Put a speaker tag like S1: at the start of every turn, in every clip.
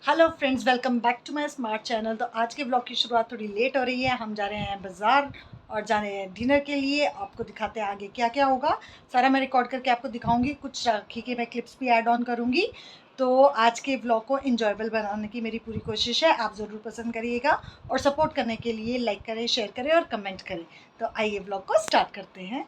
S1: Hello friends, welcome back to my smart channel. तो आज के ब्लॉग की शुरुआत थोड़ी लेट हो रही है। हम जा रहे हैं बाज़ार और जा रहे हैं डिनर के लिए। आपको दिखाते हैं आगे क्या क्या होगा, सारा मैं रिकॉर्ड करके आपको दिखाऊंगी। कुछ राखी के मैं क्लिप्स भी ऐड ऑन करूंगी। तो आज के ब्लॉग को इंजॉयबल बनाने की मेरी पूरी कोशिश है। आप ज़रूर पसंद करिएगा और सपोर्ट करने के लिए लाइक करें, शेयर करें और कमेंट करें। तो आइए ब्लॉग को स्टार्ट करते हैं।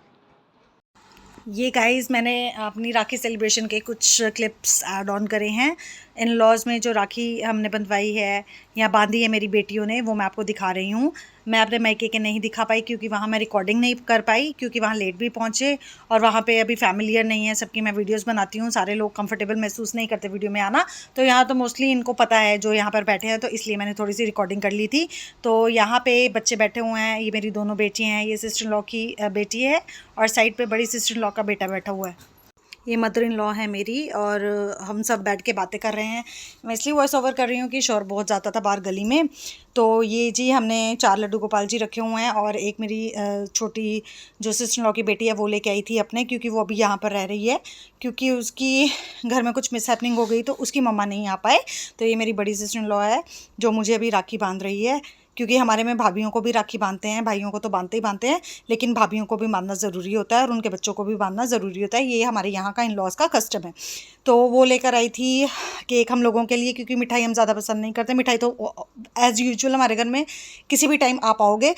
S1: ये गाइस मैंने अपनी राखी सेलिब्रेशन के कुछ क्लिप्स ऐड ऑन करे हैं। इन लॉज में जो राखी हमने बंधवाई है या बांधी है मेरी बेटियों ने, वो मैं आपको दिखा रही हूँ। मैं अपने मायके के नहीं दिखा पाई क्योंकि वहाँ मैं रिकॉर्डिंग नहीं कर पाई, क्योंकि वहाँ लेट भी पहुँचे और वहाँ पे अभी फैमिलियर नहीं है। सबकी मैं वीडियोस बनाती हूँ, सारे लोग कंफर्टेबल महसूस नहीं करते वीडियो में आना। तो यहाँ तो मोस्टली इनको पता है जो यहाँ पर बैठे हैं, तो इसलिए मैंने थोड़ी सी रिकॉर्डिंग कर ली थी। तो यहाँ पे बच्चे बैठे हुए हैं। ये मेरी दोनों बेटियाँ हैं। ये सिस्टर इन लॉ की बेटी है और साइड पे बड़ी सिस्टर इन लॉ का बेटा बैठा हुआ है। ये मदर इन लॉ है मेरी और हम सब बैठ के बातें कर रहे हैं। मैं इसलिए वॉइस ओवर कर रही हूँ कि शोर बहुत ज़्यादा था बाहर गली में। तो ये जी हमने 4 लड्डू गोपाल जी रखे हुए हैं और एक मेरी छोटी जो सिस्टर इन लॉ की बेटी है वो लेके आई थी अपने, क्योंकि वो अभी यहाँ पर रह रही है। क्योंकि उसकी घर में कुछ मिसहैपनिंग हो गई तो उसकी मम्मा नहीं आ पाए। तो ये मेरी बड़ी सिस्टर इन लॉ है जो मुझे अभी राखी बांध रही है। क्योंकि हमारे में भाभीयों को भी राखी बांधते हैं, भाइयों को तो बांधते ही बांधते हैं, लेकिन भाभीयों को भी बांधना ज़रूरी होता है और उनके बच्चों को भी बांधना ज़रूरी होता है। ये हमारे यहाँ का इन लॉज का कस्टम है। तो वो लेकर आई थी केक हम लोगों के लिए, क्योंकि मिठाई हम ज़्यादा पसंद नहीं करते। मिठाई तो एज़ यूजुअल हमारे घर में किसी भी टाइम आप आओगे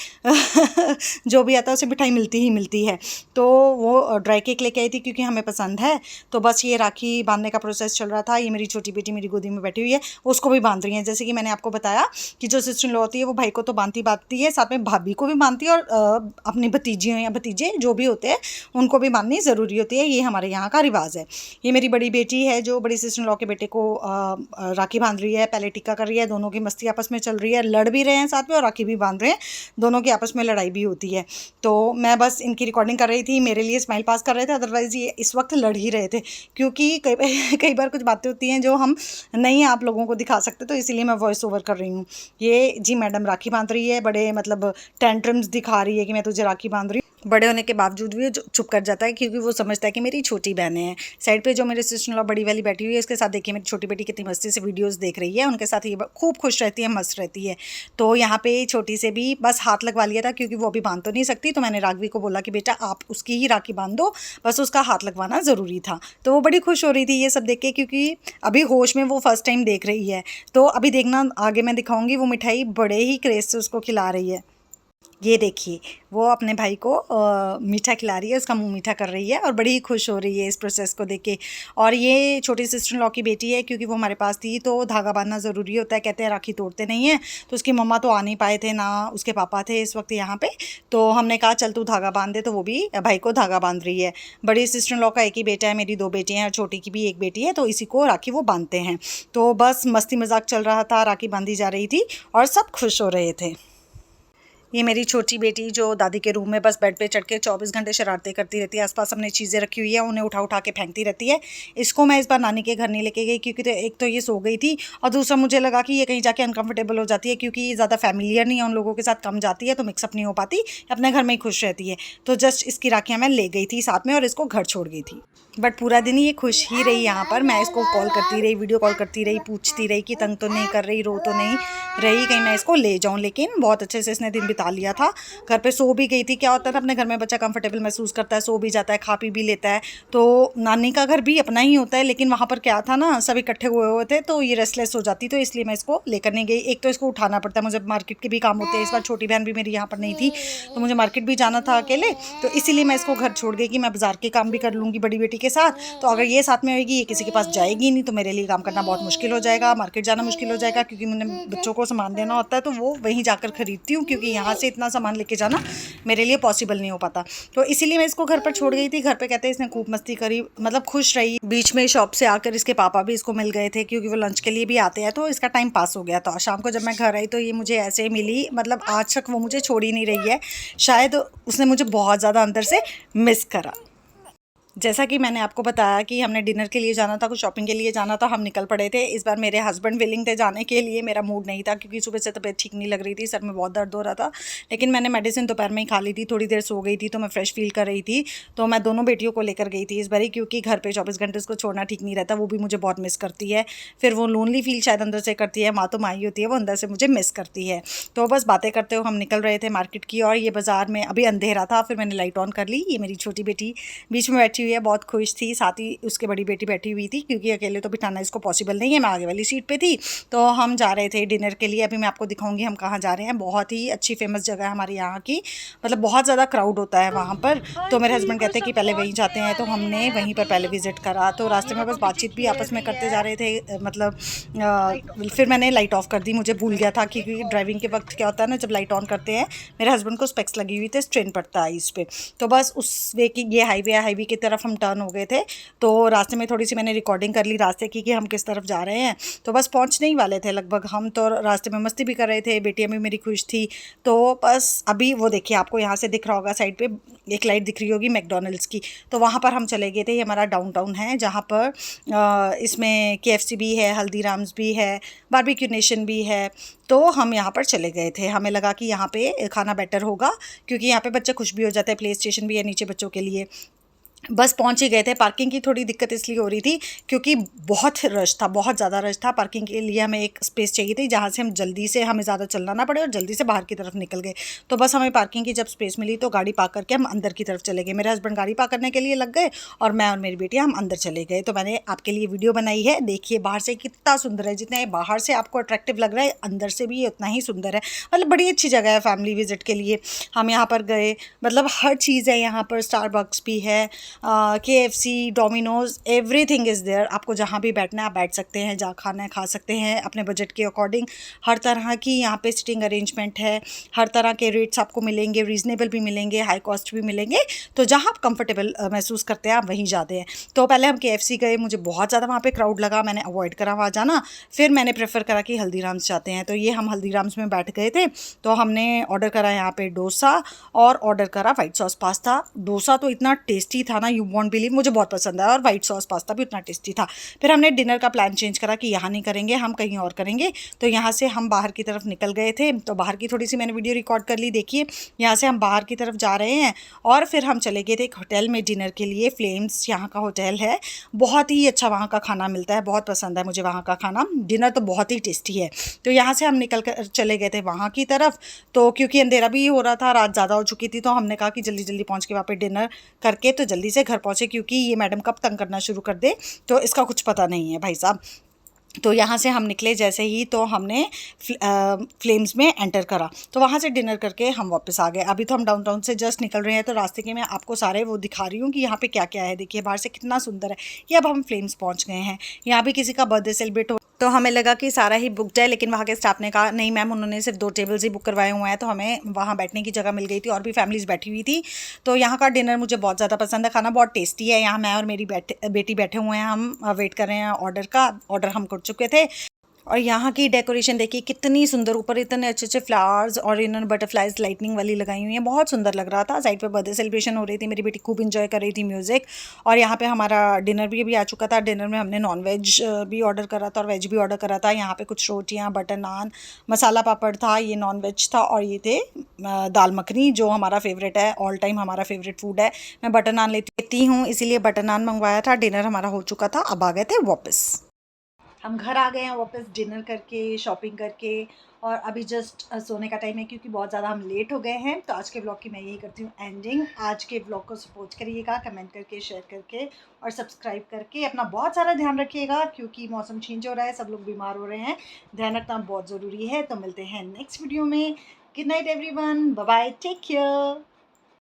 S1: जो भी आता है उसे मिठाई मिलती ही मिलती है। तो वो ड्राई केक लेके आई थी क्योंकि हमें पसंद है। तो बस ये राखी बांधने का प्रोसेस चल रहा था। ये मेरी छोटी बेटी मेरी गोदी में बैठी हुई है, उसको भी बांध रही है। जैसे कि मैंने आपको बताया कि जो सिस्टर इन लॉ होती है वो भाई को तो बांधती है, साथ में भाभी को भी बांधती है और अपनी भतीजियों या भतीजे जो भी होते हैं उनको भी बांधनी ज़रूरी होती है। ये हमारे यहाँ का रिवाज है। ये मेरी बड़ी बेटी है जो बड़ी सिस्टर इन लॉ के बेटे को राखी बांध रही है, पहले टिक्का कर रही है। दोनों की मस्ती आपस में चल रही है, लड़ भी रहे हैं साथ में और राखी भी बांध रहे हैं। दोनों की आपस में लड़ाई भी होती है। तो मैं बस इनकी रिकॉर्डिंग कर रही थी, मेरे लिए स्माइल पास कर रहे थे, अदरवाइज़ ये इस वक्त लड़ ही रहे थे। क्योंकि कई बार कुछ बातें होती हैं जो हम नहीं आप लोगों को दिखा सकते, तो इसीलिए मैं वॉइस ओवर कर रही हूँ। ये जी मैडम राखी बांध रही है, बड़े मतलब टेंट्रम्स दिखा रही है कि मैं तुझे राखी बांध रही हूँ। बड़े होने के बावजूद भी चुप कर जाता है क्योंकि वो समझता है कि मेरी छोटी बहनें हैं। साइड पे जो मेरे सिस्टर इन लॉ बड़ी वाली बैठी हुई है, इसके साथ देखिए मेरी छोटी बेटी कितनी मस्ती से वीडियोस देख रही है। उनके साथ ये खूब खुश रहती है, मस्त रहती है। तो यहाँ पे छोटी से भी बस हाथ लगवा लिया था क्योंकि वो अभी बांध तो नहीं सकती। तो मैंने राघवी को बोला कि बेटा आप उसकी ही राखी बांध दो, बस उसका हाथ लगवाना ज़रूरी था। तो वो बड़ी खुश हो रही थी ये सब देख के, क्योंकि अभी होश में वो फर्स्ट टाइम देख रही है। तो अभी देखना आगे मैं दिखाऊंगी, वो मिठाई बड़े ही क्रेज से उसको खिला रही है। ये देखिए वो अपने भाई को मीठा खिला रही है, उसका मुंह मीठा कर रही है और बड़ी ही खुश हो रही है इस प्रोसेस को देख के। और ये छोटी सिस्टर इन लॉ की बेटी है, क्योंकि वो हमारे पास थी तो धागा बांधना ज़रूरी होता है। कहते हैं राखी तोड़ते नहीं हैं। तो उसकी मम्मा तो आ नहीं पाए थे, ना उसके पापा थे इस वक्त यहाँ पे। तो हमने कहा चल तू धागा बांध दे, तो वो भी भाई को धागा बांध रही है। बड़ी सिस्टर इन लॉ का एक ही बेटा है, मेरी 2 बेटियाँ हैं और छोटी की भी एक बेटी है। तो इसी को राखी वो बांधते हैं। तो बस मस्ती मजाक चल रहा था, राखी बांधी जा रही थी और सब खुश हो रहे थे। ये मेरी छोटी बेटी जो दादी के रूम में बस बेड पे चढ़ के 24 घंटे शरारतें करती रहती है। आसपास हमने चीज़ें रखी हुई है, उन्हें उठा उठा के फेंकती रहती है। इसको मैं इस बार नानी के घर नहीं लेके गई क्योंकि एक तो ये सो गई थी और दूसरा मुझे लगा कि ये कहीं जाके अनकंफर्टेबल हो जाती है, क्योंकि ये ज़्यादा फैमिलियर नहीं है, उन लोगों के साथ कम जाती है तो मिक्सअप नहीं हो पाती, अपने घर में ही खुश रहती है। तो जस्ट इसकी राखियाँ मैं ले गई थी साथ में और इसको घर छोड़ गई थी। बट पूरा दिन ये खुश ही रही यहाँ पर। मैं इसको कॉल करती रही, वीडियो कॉल करती रही, पूछती रही कि तंग तो नहीं कर रही, रो तो नहीं रही, कहीं मैं इसको ले जाऊँ। लेकिन बहुत अच्छे से इसने दिन बिता लिया था। घर पे सो भी गई थी। क्या होता है ना, अपने घर में बच्चा कंफर्टेबल महसूस करता है, सो भी जाता है, खा पी भी लेता है। तो नानी का घर भी अपना ही होता है, लेकिन वहाँ पर क्या था ना, सब इकट्ठे हुए हुए थे तो ये रेस्टलेस हो जाती, तो इसलिए मैं इसको लेकर नहीं गई। एक तो इसको उठाना पड़ता है, मुझे मार्केट के भी काम होते हैं। इस बार छोटी बहन भी मेरी यहाँ पर नहीं थी तो मुझे मार्केट भी जाना था अकेले, तो इसीलिए मैं इसको घर छोड़ गई कि मैं बाज़ार के काम भी कर लूँगी बड़ी बेटी के साथ। तो अगर ये साथ में होगी, ये किसी के पास जाएगी नहीं, तो मेरे लिए काम करना बहुत मुश्किल हो जाएगा, मार्केट जाना मुश्किल हो जाएगा, क्योंकि मैंने बच्चों को सामान देना होता है तो वो वहीं जाकर खरीदती हूँ, क्योंकि यहाँ से इतना सामान लेके जाना मेरे लिए पॉसिबल नहीं हो पाता। तो इसीलिए मैं इसको घर पर छोड़ गई थी। घर पे कहते हैं इसने खूब मस्ती करी, मतलब खुश रही। बीच में शॉप से आकर इसके पापा भी इसको मिल गए थे, क्योंकि वो लंच के लिए भी आते हैं, तो इसका टाइम पास हो गया था। शाम को जब मैं घर आई तो ये मुझे ऐसे मिली, मतलब आज तक वो मुझे छोड़ ही नहीं रही है। शायद उसने मुझे बहुत ज़्यादा अंदर से मिस करा। जैसा कि मैंने आपको बताया कि हमने डिनर के लिए जाना था, कुछ शॉपिंग के लिए जाना था, हम निकल पड़े थे। इस बार मेरे हस्बैंड विलिंग थे जाने के लिए, मेरा मूड नहीं था क्योंकि सुबह से तबीयत ठीक नहीं लग रही थी, सर में बहुत दर्द हो रहा था। लेकिन मैंने मेडिसिन दोपहर में ही खा ली थी, थोड़ी देर सो गई थी तो मैं फ्रेश फील कर रही थी। तो मैं दोनों बेटियों को लेकर गई थी इस बारी, क्योंकि घर पर 24 घंटे उसको छोड़ना ठीक नहीं रहता, वो भी मुझे बहुत मिस करती है। फिर वो लोनली फील शायद अंदर से करती है, माँ तो माँ ही होती है, वो अंदर से मुझे मिस करती है। तो बस बातें करते हुए हम निकल रहे थे मार्केट की और ये बाज़ार में अभी अंधेरा था, फिर मैंने लाइट ऑन कर ली। ये मेरी छोटी बेटी बीच में बैठी हुई है, बहुत खुश थी, साथ ही उसके बड़ी बेटी बैठी हुई थी, क्योंकि अकेले तो बिठाना इसको पॉसिबल नहीं है, मैं आगे वाली सीट पे थी। तो हम जा रहे थे डिनर के लिए। अभी मैं आपको दिखाऊंगी हम कहाँ जा रहे हैं। बहुत ही अच्छी फेमस जगह है हमारे यहाँ की, मतलब बहुत ज़्यादा क्राउड होता है वहाँ पर। तो मेरे हस्बैंड कहते हैं कि पहले वहीं जाते हैं, तो हमने वहीं पर पहले विज़िट करा। तो रास्ते में बस बातचीत भी आपस में करते जा रहे थे, मतलब फिर मैंने लाइट ऑफ कर दी, मुझे भूल गया था, क्योंकि ड्राइविंग के वक्त क्या होता है ना, जब लाइट ऑन करते हैं, मेरे हस्बैंड को स्पेक्स लगी हुई थी, स्ट्रेन पड़ता है इस पर। तो बस उस वे की, ये हाईवे की तरफ हम टर्न हो गए थे। तो रास्ते में थोड़ी सी मैंने रिकॉर्डिंग कर ली रास्ते की कि हम किस तरफ जा रहे हैं। तो बस पहुंचने ही वाले थे लगभग हम, तो रास्ते में मस्ती भी कर रहे थे, बेटियां भी मेरी खुश थी। तो बस अभी वो देखिए, आपको यहाँ से दिख रहा होगा, साइड पे एक लाइट दिख रही होगी मैकडॉनल्ड्स की, तो वहाँ पर हम चले गए थे। ये हमारा डाउनटाउन है, जहाँ पर इसमें KFC भी है, हल्दीराम्स भी है, बारबेक्यू नेशन भी है। तो हम यहाँ पर चले गए थे, हमें लगा कि यहाँ पे खाना बेटर होगा, क्योंकि यहाँ पे बच्चे खुश भी हो जाते हैं, प्ले स्टेशन भी है नीचे बच्चों के लिए। बस पहुंच ही गए थे। पार्किंग की थोड़ी दिक्कत इसलिए हो रही थी क्योंकि बहुत रश था, बहुत ज़्यादा रश था। पार्किंग के लिए हमें एक स्पेस चाहिए थी जहाँ से हम जल्दी से, हमें ज़्यादा चलना ना पड़े और जल्दी से बाहर की तरफ निकल गए। तो बस हमें पार्किंग की जब स्पेस मिली तो गाड़ी पार्क करके हम अंदर की तरफ चले गए। मेरे हस्बैंड गाड़ी पार्क करने के लिए लग गए और मैं और मेरी बेटियाँ हम अंदर चले गए। तो मैंने आपके लिए वीडियो बनाई है, देखिए बाहर से कितना सुंदर है। जितना बाहर से आपको अट्रैक्टिव लग रहा है, अंदर से भी उतना ही सुंदर है। मतलब बड़ी अच्छी जगह है फैमिली विजिट के लिए। हम यहाँ पर गए, मतलब हर चीज़ है यहाँ पर, स्टारबक्स भी है, KFC, Domino's, everything is there. आपको जहाँ भी बैठना है आप बैठ सकते हैं, जहाँ खाना है खा सकते हैं अपने बजट के अकॉर्डिंग। हर तरह की यहाँ पे सिटिंग अरेंजमेंट है, हर तरह के रेट्स आपको मिलेंगे, रीज़नेबल भी मिलेंगे, हाई कॉस्ट भी मिलेंगे। तो जहाँ आप कंफर्टेबल महसूस करते हैं आप वहीं जाते हैं। तो पहले हम KFC गए, मुझे बहुत ज़्यादा वहाँ पर क्राउड लगा, मैंने अवॉइड करा वहाँ जाना। फिर मैंने प्रेफर करा कि हल्दीराम्स जाते हैं, तो ये हम हल्दीराम्स में बैठ गए थे। तो हमने ऑर्डर करा यहाँ पे डोसा और ऑर्डर करा वाइट सॉस पास्ता। डोसा तो इतना टेस्टी था ना, यू वॉन्ट बिलीव, मुझे बहुत पसंद आया, और वाइट सॉस पास्ता भी उतना टेस्टी था। फिर हमने डिनर का प्लान चेंज करा कि यहाँ नहीं करेंगे, हम कहीं और करेंगे। तो यहाँ से हम बाहर की तरफ निकल गए थे। तो बाहर की थोड़ी सी मैंने वीडियो रिकॉर्ड कर ली, देखिए यहाँ से हम बाहर की तरफ जा रहे हैं। और फिर हम चले गए थे एक होटल में डिनर के लिए, फ्लेम्स यहाँ का होटल है। बहुत ही अच्छा वहाँ का खाना मिलता है, बहुत पसंद है मुझे वहाँ का खाना, डिनर तो बहुत ही टेस्टी है। तो यहाँ से हम निकल कर चले गए थे वहाँ की तरफ। तो क्योंकि अंधेरा भी हो रहा था, रात ज़्यादा हो चुकी थी, तो हमने कहा कि जल्दी जल्दी पहुँच के वहाँ पे डिनर करके तो जल्दी से घर पहुँचे, क्योंकि ये मैडम कब तंग करना शुरू कर दे तो इसका कुछ पता नहीं है भाई साहब। तो यहाँ से हम निकले जैसे ही, तो हमने फ्लेम्स में एंटर करा। तो वहाँ से डिनर करके हम वापस आ गए। अभी तो हम डाउनटाउन से जस्ट निकल रहे हैं, तो रास्ते के मैं आपको सारे वो दिखा रही हूँ कि यहाँ पे क्या क्या है। देखिए बाहर से कितना सुंदर है ये। अब हम फ्लेम्स पहुँच गए हैं। यहाँ भी किसी का बर्थडे सेलिब्रेट हो, तो हमें लगा कि सारा ही बुकड है, लेकिन वहाँ के स्टाफ ने कहा नहीं मैम, उन्होंने सिर्फ 2 टेबल्स ही बुक करवाए हुए हैं। तो हमें वहाँ बैठने की जगह मिल गई थी और भी फैमिलीज़ बैठी हुई थी। तो यहाँ का डिनर मुझे बहुत ज़्यादा पसंद है, खाना बहुत टेस्टी है। यहाँ मैं और मेरी बेटी बैठे हुए हैं, हम वेट कर रहे हैं ऑर्डर का। ऑर्डर हम कर चुके थे। और यहाँ की डेकोरेशन देखिए कितनी सुंदर, ऊपर इतने अच्छे अच्छे फ्लावर्स और इन्होंने बटरफ्लाइज लाइटनिंग वाली लगाई हुई हैं, बहुत सुंदर लग रहा था। साइड पे बर्थडे सेलिब्रेशन हो रही थी, मेरी बेटी खूब इंजॉय कर रही थी म्यूज़िक। और यहाँ पे हमारा डिनर भी अभी आ चुका था। डिनर में हमने नॉन वेज भी ऑर्डर करा था और वेज भी ऑर्डर करा था। यहाँ पे कुछ रोटियाँ, बटर नान, मसाला पापड़ था, ये नॉन वेज था, और ये थे दाल मखनी जो हमारा फेवरेट है, ऑल टाइम हमारा फेवरेट फूड है। मैं बटर नान लेती हूँ, इसीलिए बटर नान मंगवाया था। डिनर हमारा हो चुका था, अब आ गए थे वापस। हम घर आ गए हैं वापस डिनर करके, शॉपिंग करके, और अभी जस्ट सोने का टाइम है क्योंकि बहुत ज़्यादा हम लेट हो गए हैं। तो आज के ब्लॉग की मैं यही करती हूँ एंडिंग। आज के ब्लॉग को सपोर्ट करिएगा, कमेंट करके, शेयर करके और सब्सक्राइब करके। अपना बहुत सारा ध्यान रखिएगा क्योंकि मौसम चेंज हो रहा है, सब लोग बीमार हो रहे हैं, ध्यान रखना बहुत ज़रूरी है। तो मिलते हैं नेक्स्ट वीडियो में। Good night everyone, bye bye, take care.